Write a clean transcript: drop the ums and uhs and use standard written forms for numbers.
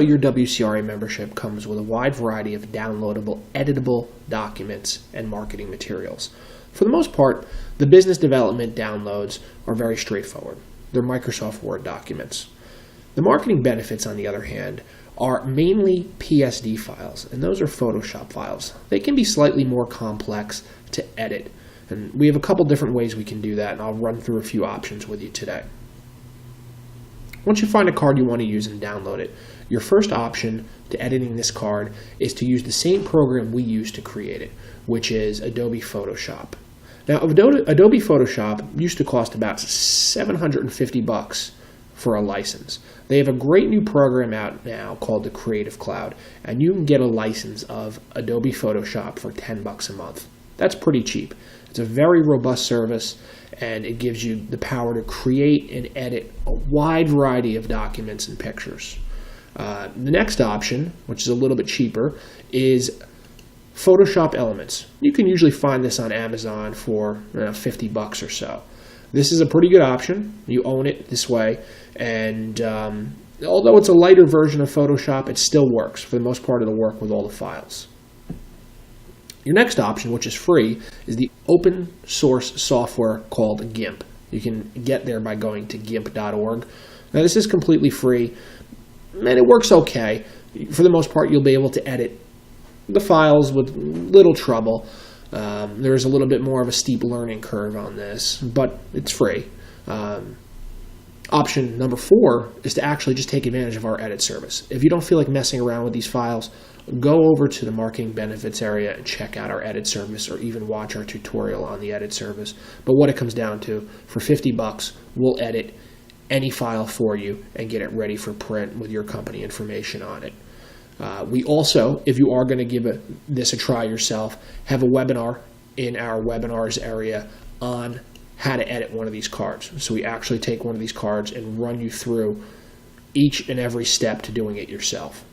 Your WCRA membership comes with a wide variety of downloadable, editable documents and marketing materials. For the most part, the business development downloads are very straightforward. They're Microsoft Word documents. The marketing benefits, on the other hand, are mainly PSD files, and those are Photoshop files. They can be slightly more complex to edit, and we have a couple different ways we can do that, and I'll run through a few options with you today. Once you find a card you want to use and download it, your first option to editing this card is to use the same program we use to create it, which is Adobe Photoshop. Now, Adobe Photoshop used to cost about $750 for a license. They have a great new program out now called the Creative Cloud, and you can get a license of Adobe Photoshop for $10 a month. That's pretty cheap. It's a very robust service, and it gives you the power to create and edit a wide variety of documents and pictures. The next option, which is a little bit cheaper, is Photoshop Elements. You can usually find this on Amazon for $50 or so. This is a pretty good option. You own it this way, and although it's a lighter version of Photoshop, it still works. For the most part, it'll work with all the files. Your next option, which is free, is the open source software called GIMP. You can get there by going to gimp.org. Now, this is completely free, and it works okay. For the most part, you'll be able to edit the files with little trouble. There's a little bit more of a steep learning curve on this, but it's free. Option number 4 is to actually just take advantage of our edit service. If you don't feel like messing around with these files, go over to the marketing benefits area and check out our edit service, or even watch our tutorial on the edit service. But what it comes down to, for $50, we'll edit any file for you and get it ready for print with your company information on it. We also, if you are going to give this a try yourself, have a webinar in our webinars area on how to edit one of these cards. So we actually take one of these cards and run you through each and every step to doing it yourself.